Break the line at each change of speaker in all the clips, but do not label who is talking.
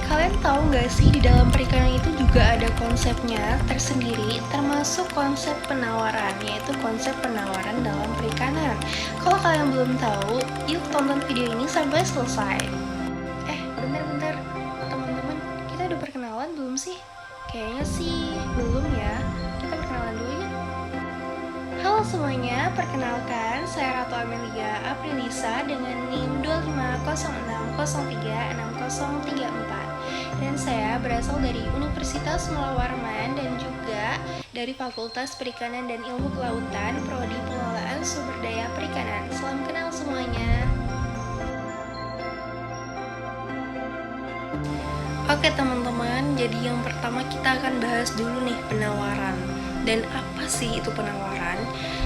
Kalian tahu nggak sih di dalam perikanan itu juga ada konsepnya tersendiri, termasuk konsep penawaran, yaitu konsep penawaran dalam perikanan. Kalau kalian belum tahu, yuk tonton video ini sampai selesai. Bentar-bentar, teman-teman, kita udah perkenalan belum sih? Kayaknya sih belum ya. Kita perkenalan dulu yuk. Halo semuanya, perkenalkan saya Ratu Amelia Aprilisa dengan NIM 2506036034 dan saya berasal dari Universitas Mula Warman dan juga dari Fakultas Perikanan dan Ilmu Kelautan Prodi Pengelolaan Sumber Daya Perikanan. Salam kenal semuanya. Oke teman-teman, jadi yang pertama kita akan bahas dulu nih penawaran. Dan apa sih itu penawaran?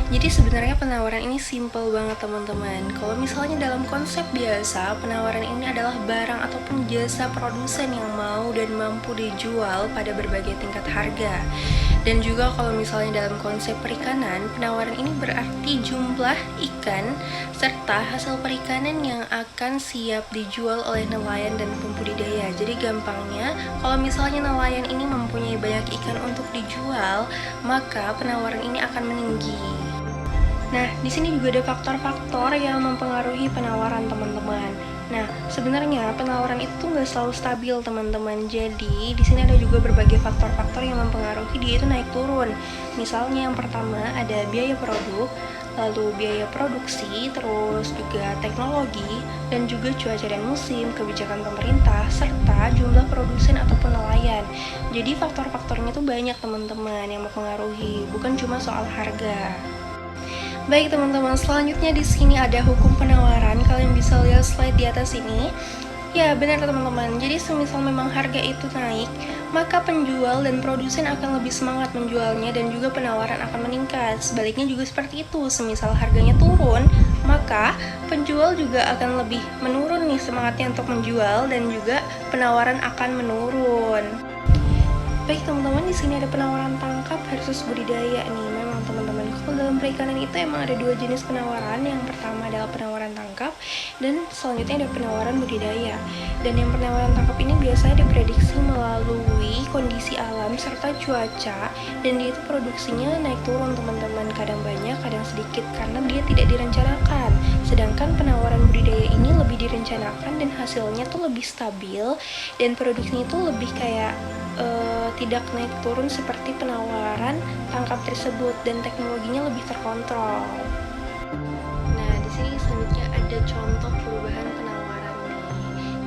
Jadi sebenarnya penawaran ini simple banget teman-teman. Kalau misalnya dalam konsep biasa, penawaran ini adalah barang ataupun jasa produsen yang mau dan mampu dijual pada berbagai tingkat harga. Dan juga kalau misalnya dalam konsep perikanan, penawaran ini berarti jumlah ikan serta hasil perikanan yang akan siap dijual oleh nelayan dan pembudidaya. Jadi gampangnya, kalau misalnya nelayan ini mempunyai banyak ikan untuk dijual, maka penawaran ini akan meninggi. Nah, di sini juga ada faktor-faktor yang mempengaruhi penawaran teman-teman. Nah, sebenarnya penawaran itu nggak selalu stabil teman-teman. Jadi, di sini ada juga berbagai faktor-faktor yang mempengaruhi dia itu naik turun. Misalnya yang pertama ada biaya produk, lalu biaya produksi, terus juga teknologi, dan juga cuaca dan musim, kebijakan pemerintah, serta jumlah produsen ataupun nelayan. Jadi faktor-faktornya tuh banyak teman-teman yang mempengaruhi, bukan cuma soal harga. Baik teman-teman, selanjutnya di sini ada hukum penawaran. Kalian bisa lihat slide di atas ini. Ya benar teman-teman, jadi semisal memang harga itu naik, maka penjual dan produsen akan lebih semangat menjualnya dan juga penawaran akan meningkat. Sebaliknya juga seperti itu, semisal harganya turun, maka penjual juga akan lebih menurun nih semangatnya untuk menjual dan juga penawaran akan menurun. Baik teman-teman, di sini ada penawaran tangkap versus budidaya nih. Memang teman-teman, kalau dalam perikanan itu emang ada dua jenis penawaran. Yang pertama adalah penawaran tangkap dan selanjutnya ada penawaran budidaya. Dan yang penawaran tangkap ini biasanya diprediksi melalui kondisi alam serta cuaca, dan dia itu produksinya naik turun teman-teman, kadang banyak, kadang sedikit karena dia tidak direncanakan. Sedangkan penawaran budidaya ini lebih direncanakan dan hasilnya tuh lebih stabil dan produksinya itu lebih kayak tidak naik turun seperti penawaran tangkap tersebut dan teknologinya lebih terkontrol. Nah, di sini selanjutnya ada contoh perubahan penawaran nih.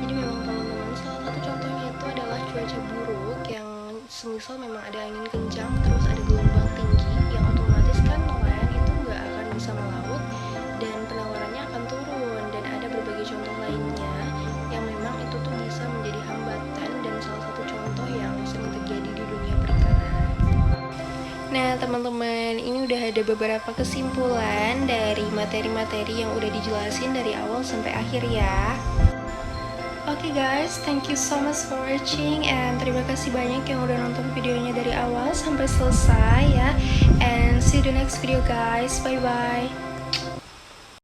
Jadi memang teman-teman, salah satu contohnya itu adalah cuaca buruk yang semisal memang ada angin kencang terus ada gelombang tinggi yang otomatis kan nelayan itu nggak akan bisa melaut dan penawarannya akan turun, dan ada berbagai contoh lainnya yang memang itu tuh bisa menjadi hambatan dan salah satu contoh yang sering terjadi di dunia perikanan. Nah teman-teman, ini udah ada beberapa kesimpulan dari materi-materi yang udah dijelasin dari awal sampai akhir ya. Oke guys, thank you so much for watching, and terima kasih banyak yang udah nonton videonya dari awal sampai selesai ya. And see you the next video guys, bye bye.